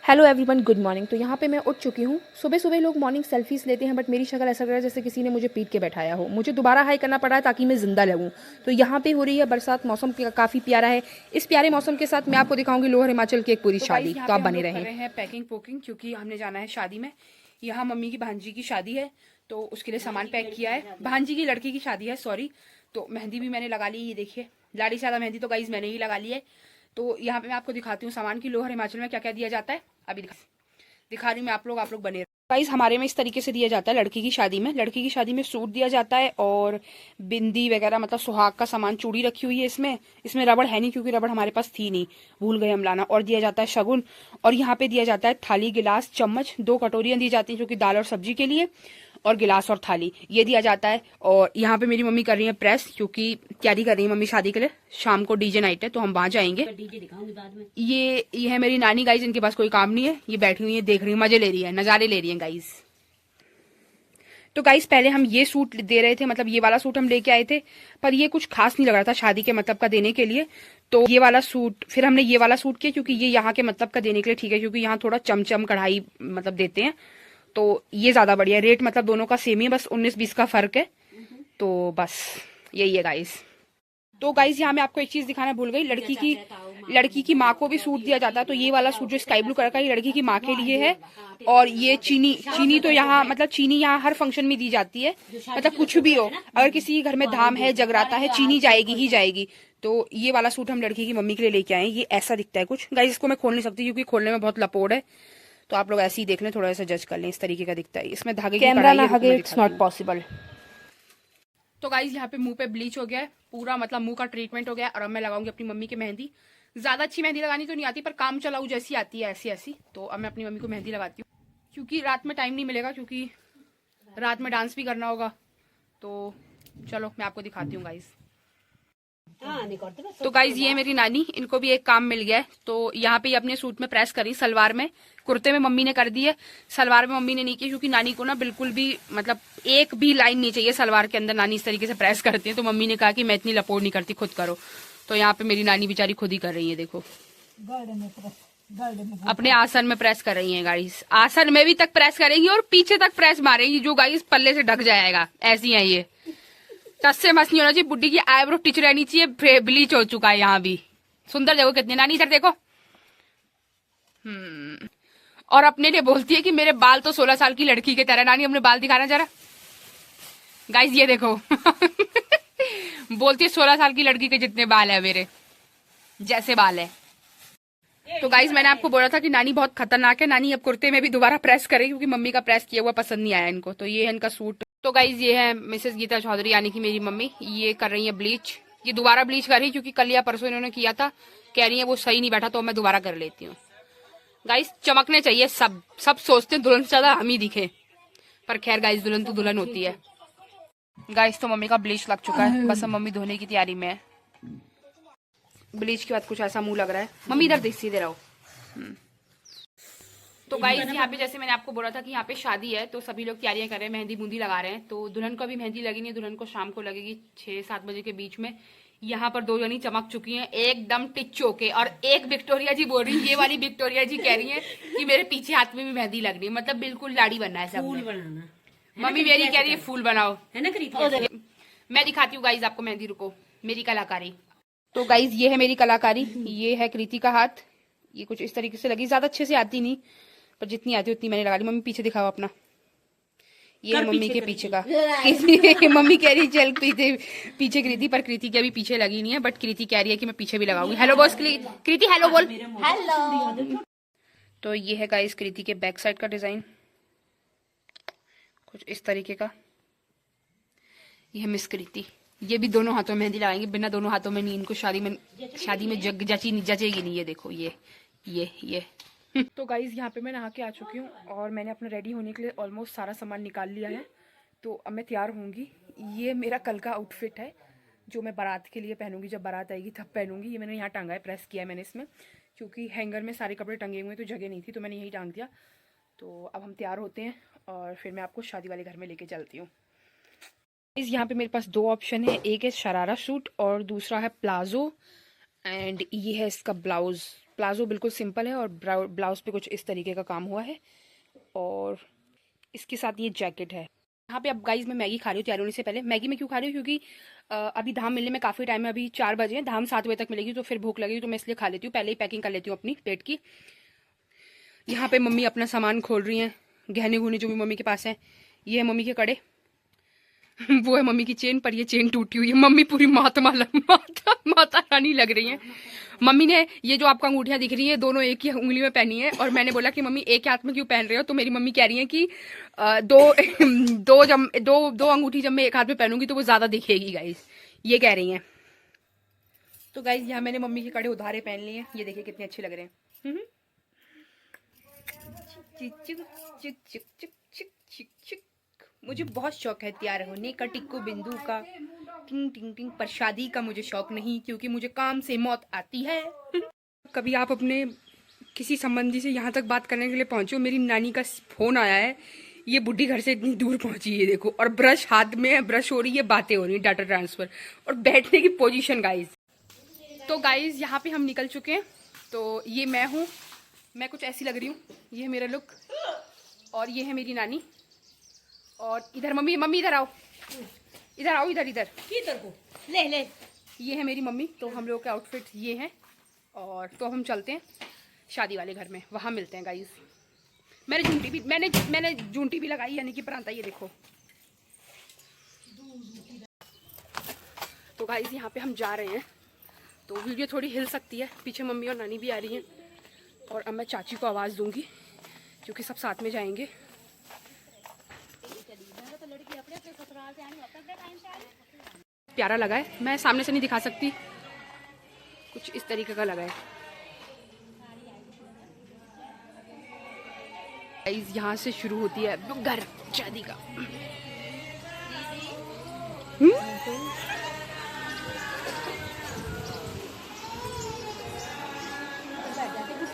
Hello everyone, good morning. तो यहाँ पे मैं उठ चुकी हूँ। सुबह सुबह लोग मॉर्निंग सेल्फीज़ लेते हैं, बट मेरी शक्ल ऐसा लग रहा है जैसे किसी ने मुझे पीट के बैठाया हो। मुझे दोबारा हाई करना पड़ा है ताकि मैं ज़िंदा लगूँ। तो यहाँ पे हो रही है बरसात, मौसम काफ़ी प्यारा है। इस प्यारे मौसम के साथ मैं आपको दिखाऊंगी लोअर हिमाचल की एक पूरी शादी। तो आप बने रहें। हैं पैकिंग पोकिंग, क्योंकि हमने जाना है शादी में। यहाँ मम्मी की भांजी की शादी है, तो उसके लिए सामान पैक किया है। भांजी की लड़की की शादी है, सॉरी। तो मेहंदी भी मैंने लगा ली, ये देखिए लाड़ी सादा मेहंदी तो गाइज मैंने ही लगा ली है। तो यहाँ पे मैं आपको दिखाती हूँ सामान की लोअर हिमाचल में क्या क्या दिया जाता है। अभी दिखा रही हूँ मैं, आप लोग बने गाइस। हमारे में इस तरीके से दिया जाता है लड़की की शादी में। लड़की की शादी में सूट दिया जाता है और बिंदी वगैरह, मतलब सुहाग का सामान, चूड़ी रखी हुई है इसमें। इसमें रबड़ है नहीं क्योंकि रबड़ हमारे पास थी नहीं, भूल गए हम लाना। और दिया जाता है शगुन। और यहाँ पे दिया जाता है थाली, गिलास, चम्मच, 2 कटोरियां दी जाती हैं जो कि दाल और सब्जी के लिए, और गिलास और थाली ये दिया जाता है। और यहाँ पे मेरी मम्मी कर रही है प्रेस, क्योंकि तैयारी कर रही है मम्मी शादी के लिए। शाम को डीजे नाइट है तो हम वहां जाएंगे। डीजे दिखाऊंगी बाद में। ये है मेरी नानी गाइज, इनके पास कोई काम नहीं है, ये बैठी हुई है, देख रही है, मजे ले रही है, नजारे ले रही है गाइज। तो गाइस पहले हम ये सूट दे रहे थे, मतलब ये वाला सूट हम लेके आए थे, पर ये कुछ खास नहीं लग रहा था शादी के मतलब का देने के लिए। तो ये वाला सूट, फिर हमने ये वाला सूट किया क्योंकि ये यहाँ के मतलब का देने के लिए ठीक है, क्योंकि यहाँ थोड़ा चमचम कढ़ाई मतलब देते हैं। तो ये ज्यादा बढ़िया रेट, मतलब दोनों का सेम ही है, बस 19-20 का फर्क है। तो बस यही है गाइस। तो गाइज यहाँ मैं आपको एक चीज दिखाना भूल गई, लड़की की माँ को भी सूट दिया जाता है। तो ये वाला सूट जो स्काई ब्लू कलर का, ये लड़की की माँ के लिए है। और ये चीनी तो यहाँ, मतलब चीनी यहाँ हर फंक्शन में दी जाती है, मतलब कुछ भी हो, अगर किसी घर में धाम है, जगराता है, चीनी जाएगी ही जाएगी। तो ये वाला सूट हम लड़की की मम्मी के लिए लेके आए। ये ऐसा दिखता है कुछ गाइज, इसको मैं खोल नहीं सकती क्योंकि खोलने में बहुत लपोड़ है। तो आप लोग ऐसे ही देख लें, थोड़ा सा जज कर लें, इस तरीके का दिखता है। इसमें धागे की कढ़ाई है, इट्स नॉट पॉसिबल। तो गाइज यहाँ पे मुंह पे ब्लीच हो गया है पूरा, मतलब मुंह का ट्रीटमेंट हो गया है। और अब मैं लगाऊंगी अपनी मम्मी की मेहंदी। ज्यादा अच्छी मेहंदी लगानी तो नहीं आती, पर काम चलाऊ जैसी आती है, ऐसी ऐसी। तो अब मैं अपनी मम्मी को मेहंदी लगाती हूँ, क्योंकि रात में टाइम नहीं मिलेगा, क्योंकि रात में डांस भी करना होगा। तो चलो मैं आपको दिखाती हूँ गाइज। तो गाइज ये मेरी नानी, इनको भी एक काम मिल गया है। तो यहाँ पे अपने सूट में प्रेस करी, सलवार में, कुर्ते में मम्मी ने कर दी है, सलवार में मम्मी ने नहीं की, क्योंकि नानी को ना बिल्कुल भी, मतलब एक भी लाइन नहीं चाहिए सलवार के अंदर। नानी इस तरीके से प्रेस करती है, तो मम्मी ने कहा कि मैं इतनी लपोड़ नहीं करती, खुद करो। तो यहाँ पे मेरी नानी बेचारी खुद ही कर रही है, देखो अपने आसन में प्रेस कर रही है गाइस। आसन में भी तक प्रेस करेंगी और पीछे तक प्रेस मारेंगी, जो गाइस पल्ले से ढक जाएगा। ऐसी है ये, टस से मस नहीं होना चाहिए। बुड्ढी की आईब्रो टिच रहनी चाहिए, ब्लीच हो चुका है यहाँ भी। सुंदर देखो कितनी, नानी इधर देखो। और अपने लिए बोलती है कि मेरे बाल तो 16 साल की लड़की के तरह। नानी अपने बाल दिखाना जरा गाइस, ये देखो बोलती है 16 साल की लड़की के जितने बाल है मेरे जैसे बाल है। तो गाइस मैंने आपको बोला था कि नानी बहुत खतरनाक है। नानी अब कुर्ते में भी दोबारा प्रेस करे, क्योंकि मम्मी का प्रेस किया हुआ पसंद नहीं आया इनको। तो ये है इनका सूट। तो गाइज ये है मिसेस गीता चौधरी, यानी कि मेरी मम्मी। ये कर रही है ब्लीच, ये दोबारा ब्लीच कर रही, क्योंकि कल या परसों इन्होंने किया था, कह रही है वो सही नहीं बैठा, तो मैं दोबारा कर लेती हूँ। गाइस चमकने चाहिए, सब सोचते हैं दुल्हन से ज्यादा हम ही दिखे, पर खैर गाइस दुल्हन तो दुल्हन होती है। गाइस तो मम्मी का ब्लीच लग चुका है, बस अब मम्मी धोने की तैयारी में है। ब्लीच के बाद कुछ ऐसा मुंह लग रहा है। मम्मी इधर देख, सीधे रहो। तो गाइस यहाँ पे जैसे मैंने आपको बोला था कि यहाँ पे शादी है, तो सभी लोग तैयारियां कर रहे हैं, मेहंदी बूंदी लगा रहे हैं। तो दुल्हन को अभी मेहंदी लगी नहीं है, दुल्हन को शाम को लगेगी 6-7 बजे के बीच में। यहाँ पर 2 जनी चमक चुकी हैं एकदम टिच्चो के। और एक विक्टोरिया जी बोल रही है, ये वाली विक्टोरिया जी कह रही है कि मेरे पीछे हाथ में भी मेहंदी लगनी है, मतलब बिल्कुल लाड़ी बनना है, फूल बनाना। मम्मी मेरी कह रही है फूल बनाओ, है ना। मैं दिखाती हूँ गाइज आपको मेहंदी, रुको, मेरी कलाकारी। तो गाइज ये है मेरी कलाकारी, ये है कृति का हाथ। ये कुछ इस तरीके से लगी, ज्यादा अच्छे से आती नहीं, पर जितनी आती उतनी मैंने लगा ली। मम्मी पीछे दिखाओ अपना, ये है मम्मी के पीछे का। मम्मी कह रही चल पीछे कृति, पर कृति की अभी पीछे लगी नहीं है, बट कृति कह रही है कि मैं पीछे भी लगाऊंगी। हेलो बॉस कृति, हेलो बोल। हेलो। तो ये है गाइस कृति के बैक साइड का डिजाइन, कुछ इस तरीके का। ये है मिस कृति, ये भी दोनों हाथों में मेहंदी लगाएंगे, बिना दोनों हाथों में नहीं, इनको शादी में जचेगी नहीं। ये देखो ये तो गाइज यहाँ पे मैं नहा के आ चुकी हूँ, और मैंने अपना रेडी होने के लिए ऑलमोस्ट सारा सामान निकाल लिया है। तो अब मैं तैयार होंगी। ये मेरा कल का आउटफिट है, जो मैं बारात के लिए पहनूंगी, जब बारात आएगी तब पहनूंगी। ये मैंने यहाँ टांगा है, प्रेस किया है मैंने इसमें, क्योंकि हैंगर में सारे कपड़े टंगे हुए तो जगह नहीं थी, तो मैंने यही टांग दिया। तो अब हम तैयार होते हैं और फिर मैं आपको शादी वाले घर में लेके चलती हूँ। इस यहाँ पे मेरे पास 2 ऑप्शन है, एक है शरारा सूट और दूसरा है प्लाजो। एंड ये है इसका ब्लाउज, प्लाजो बिल्कुल सिंपल है और ब्लाउज पे कुछ इस तरीके का काम हुआ है, और इसके साथ ये जैकेट है। यहाँ पे अब गाइज मैं मैगी खा रही हूँ तैयार होने से पहले। मैगी मैं क्यों खा रही हूँ, क्योंकि अभी धाम मिलने में काफ़ी टाइम है, अभी 4 बजे हैं, धाम 7 बजे तक मिलेगी, तो फिर भूख लगेगी, तो मैं इसलिए खा लेती हूँ, पहले ही पैकिंग कर लेती हूँ अपनी प्लेट की। यहाँ पे मम्मी अपना सामान खोल रही हैं, गहने गुहने जो भी मम्मी के पास हैं। ये है मम्मी के कड़े, वो है मम्मी की चेन, पर ये चेन टूटी हुई है। मम्मी पूरी माता रानी लग रही हैं। मम्मी ने ये जो आपको अंगूठियां दिख रही है दोनों एक ही उंगली में पहनी है, और मैंने बोला कि मम्मी एक हाथ में क्यों पहन रहे हो, तो मेरी मम्मी कह रही है कि दो अंगूठी जब मैं एक हाथ में पहनूंगी तो वो ज्यादा दिखेगी गाइज, ये कह रही हैं। तो गाइज यहाँ मैंने मम्मी के कड़े उधारे पहन लिए हैं, ये देखिए कितने अच्छे लग रहे हैं। मुझे बहुत शौक है तैयार होने का, टिक्को बिंदु का, टिंग टिंग टिंग, पर शादी का मुझे शौक नहीं, क्योंकि मुझे काम से मौत आती है। कभी आप अपने किसी संबंधी से यहाँ तक बात करने के लिए पहुंचो, मेरी नानी का फोन आया है, ये बुढ़ी घर से इतनी दूर पहुंची है देखो, और ब्रश हाथ में है, ब्रश हो रही है, बातें हो रही है, डाटा ट्रांसफर, और बैठने की पोजीशन गाइज। तो गाइज यहाँ पे हम निकल चुके हैं, तो ये मैं हूँ, मैं कुछ ऐसी लग रही हूँ, ये है मेरा लुक, और ये है मेरी नानी, और इधर मम्मी, मम्मी इधर आओ, इधर आओ, इधर इधर को ले, ये है मेरी मम्मी। तो हम लोग के आउटफिट ये हैं, और तो हम चलते हैं शादी वाले घर में, वहाँ मिलते हैं गाइज। मैंने जूंटी भी लगाई, यानी कि प्रांता, ये देखो। तो गाइज यहाँ पे हम जा रहे हैं, तो वीडियो थोड़ी हिल सकती है, पीछे मम्मी और नानी भी आ रही हैं, और अब मैं चाची को आवाज़ दूंगी, क्योंकि सब साथ में जाएंगे। प्यारा लगा है, मैं सामने से नहीं दिखा सकती, कुछ इस तरीके का लगा है। यहाँ से शुरू होती है घर शादी का।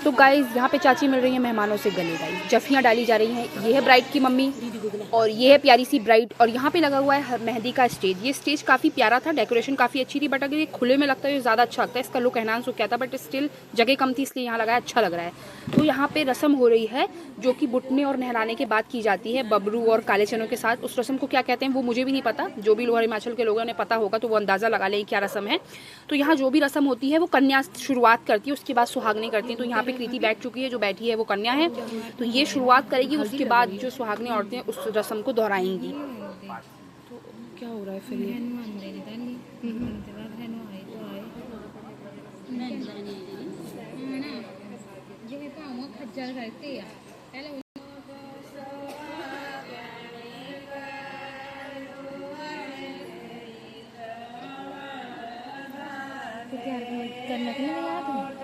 तो गाइज यहाँ पे चाची मिल रही है मेहमानों से गले, गाइज जफियाँ डाली जा रही हैं। ये है ब्राइड की मम्मी, और ये है प्यारी सी ब्राइड, और यहाँ पे लगा हुआ है मेहंदी का स्टेज। ये स्टेज काफ़ी प्यारा था, डेकोरेशन काफ़ी अच्छी थी, बट अगर ये खुले में लगता है तो ज़्यादा अच्छा लगता है। इसका लुक एनहांस हो क्या था, बट स्टिल जगह कम थी, इसलिए यहाँ लगा है, अच्छा लग रहा है। तो यहाँ पे रस्म हो रही है, जो कि बुटने और नहलाने के बाद की जाती है, बबरू और काले चनों के साथ। उस रस्म को क्या कहते हैं वो मुझे भी नहीं पता, जो भी लोग हिमाचल के लोगों ने पता होगा तो वो अंदाज़ा लगा लें क्या रस्म है। तो यहाँ जो भी रस्म होती है वो कन्या शुरुआत करती है, उसके बाद सुहागने करती है। तो यहाँ पे कृति बैठ चुकी है, जो बैठी है वो कन्या है, तो ये शुरुआत करेगी, उसके बाद जो सुहागने औरतें उस रस्म को दोहराएंगी। तो क्या हो रहा है फिर ये?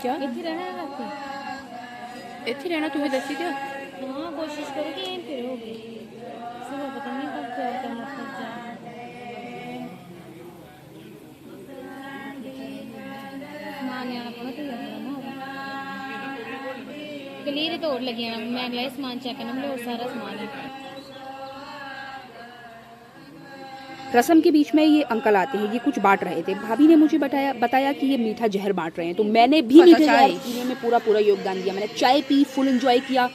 क्या इतनी रहना तुम्हें दसी दिया? हाँ कोशिश करो कि यहीं पे रहोगे, सुबह पता नहीं कब क्या करना पड़ता है। सामान आना पड़ा तो क्लियर तोड़ लगी मैं गया सामान चेक करना, मतलब सारा सामान है। रस्म के बीच में ये अंकल आते हैं, ये कुछ बांट रहे थे। भाभी ने मुझे बताया कि ये मीठा जहर बांट रहे हैं, तो मैंने भी मीठा जहर पीने में पूरा योगदान दिया। मैंने चाय पी, फुल एंजॉय किया,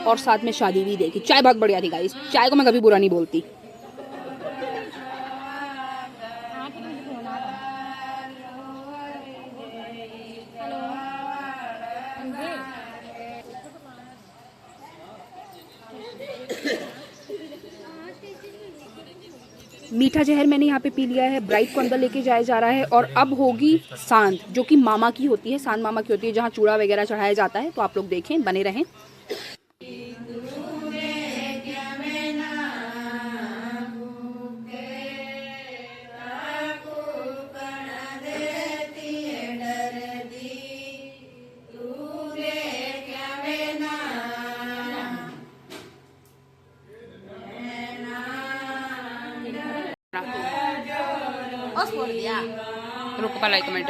और साथ में शादी भी देखी। चाय बहुत बढ़िया थी गाइस, चाय को मैं कभी बुरा नहीं बोलती। मीठा जहर मैंने यहाँ पे पी लिया है। ब्राइड को अंदर लेके जाया जा रहा है, और अब होगी सांत, जो कि मामा की होती है, सांत मामा की होती है, जहाँ चूड़ा वगैरह चढ़ाया जाता है। तो आप लोग देखें, बने रहें। रुको पहला 1 मिनट।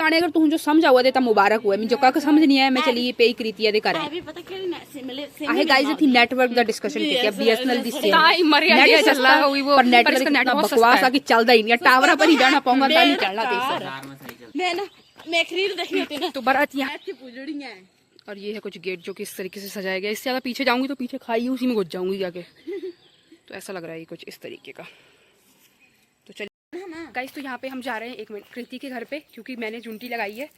पाने अगर तू जो समझा हुआ देता मुबारक हुआ मैं जो का समझ नहीं आया मैं चली पे कृति दे करे अभी पता क्या ना सिमले आहे गाइस थी नेटवर्क दा डिस्कशन किया बीएसएनएल दी सेम ताई मरिया ये चल रहा है वो पर नेटवर्क इसका नेट बहुत बकवास आ कि चलदा ही नहीं है टावर पर ही जाना पाऊंगा नहीं चलना मैं ना मैं खरीद देखी होती ना तो बारात यहाँ अच्छी पुजड़ी है। और ये है कुछ गेट जो कि इस तरीके से सजाया गया इससे ज़्यादा पीछे जाऊंगी तो पीछे खाई उसी में घुस जाऊंगी जाके तो ऐसा लग रहा है ये कुछ इस तरीके का। तो चलिए गाइस तो यहाँ पे हम जा रहे हैं 1 मिनट कृति के घर पे क्योंकि मैंने जूंटी लगाई है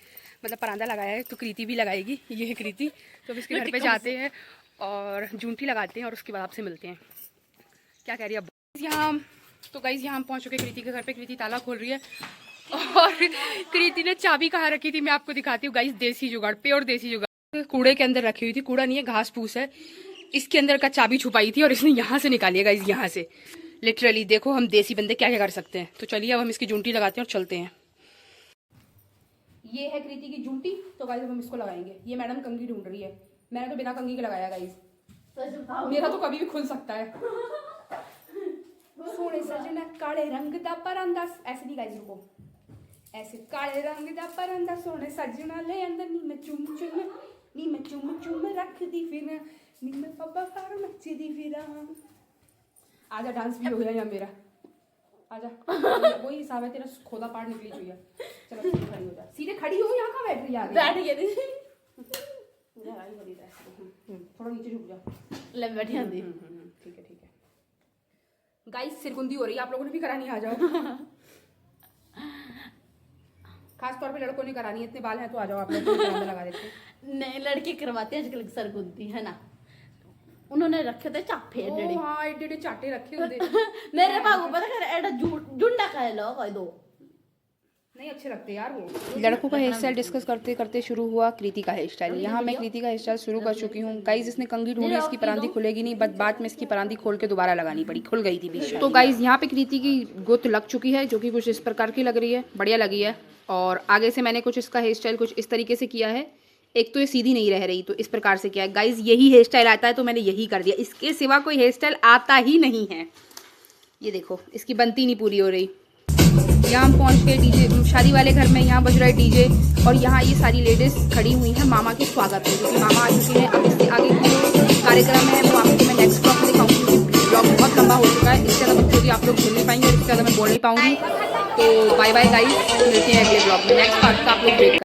मतलब परांदा लगाया है तो कृति भी लगाएगी ये है कृति तो अब इसके घर पे जाते हैं और जूंटी लगाते हैं और उसके बाद आपसे मिलते हैं। क्या कह रही है अब यहाँ तो गाइस यहाँ हम पहुँच चुके कृति के घर पे। कृति ताला खोल रही है और कृति ने चाबी कहाँ रखी थी मैं आपको दिखाती हूँ गाइस। देसी जुगाड़ प्योर देसी जुगाड़ कूड़े के अंदर रखी हुई थी। कूड़ा नहीं है घास फूस है इसके अंदर का चाबी छुपाई थी और इसने यहाँ से निकाली है गाइस यहाँ से लिटरली। देखो हम देसी बंदे क्या क्या कर सकते हैं। तो चलिए अब हम इसकी जूंटी लगाते हैं और चलते हैं। ये है कृति की जूंटी तो गाइस अब हम इसको लगाएंगे। ये मैडम कंघी ढूंढ रही है मैंने तो बिना कंघी के लगाया गाइस मेरा तो कभी भी खुल सकता है। सोने सजना काले रंग दा परंदा ऐसे नहीं गाइस रुको ऐसे काले रंग दा परंदा सोने सजना ले अंदर नी मैं चुम चुम रख दी फिर नी मैं पापा फार मच्ची दी फिर आजा डांस भी हो गया यहाँ मेरा आजा वही हिसाब है तेरा खोदा पार निकली हुई है। चलो सीधे खड़ी हो जा सीधे खड़ी हो यहाँ कहाँ बैठ रही है बैठ गई थी थोड़ा नीचे झुक जा ले बैठी आंदी ठीक है गाइस सिरकुंदी हो रही है आप लोगों ने भी करानी आ जाओ खास तौर पे लड़कों ने करानी है इतने बाल हैं तो आ जाओ आप लोग लगा देते हैं। नहीं लड़के करवाते हैं आजकल सरगुंदी है ना उन्होंने रखे थे चाफे एडे हाँ एडे चाटे रखे होते मेरे बाबू पता कर एडा झुंडा खाए लो कह दो नहीं अच्छे लगते यार वो। लड़कों का हेयर स्टाइल डिस्कस करते करते शुरू हुआ कृति का हेयर स्टाइल। यहाँ मैं कृति का हेयर स्टाइल शुरू कर चुकी हूँ गाइज। इसने कंघी ढूंढी इसकी परांदी खुलेगी नहीं बट बाद में इसकी परांदी खोल के दोबारा लगानी पड़ी खुल गई थी बीच में। तो गाइज यहाँ पे कृति की गुत लग चुकी है जो कि कुछ इस प्रकार की लग रही है बढ़िया लगी है। और आगे से मैंने कुछ इसका हेयर स्टाइल कुछ इस तरीके से किया है। एक तो ये सीधी नहीं रह रही तो इस प्रकार से किया है गाइज। यही हेयर स्टाइल आता है तो मैंने यही कर दिया इसके सिवा कोई हेयर स्टाइल आता ही नहीं है। ये देखो इसकी बनती नहीं पूरी हो रही। यहाँ हम पहुँच के डीजे शादी वाले घर में यहाँ बज रहा है डीजे और यहाँ ये सारी लेडीज खड़ी हुई हैं मामा के स्वागत में क्योंकि मामा आ चुके हैं। अब इससे आगे जो कार्यक्रम है वो आपको मैं नेक्स्ट ब्लॉग में दिखाऊंगी क्योंकि ब्लॉग बहुत लंबा हो चुका है। इससे ज़्यादा बच्चों की आप लोग सुन नहीं पाएंगे और इससे ज़्यादा मैं बोल नहीं पाऊंगी। तो बाय बाय गाइस मिलते हैं अगले ब्लॉग में नेक्स्ट पार्ट का आप लोग देख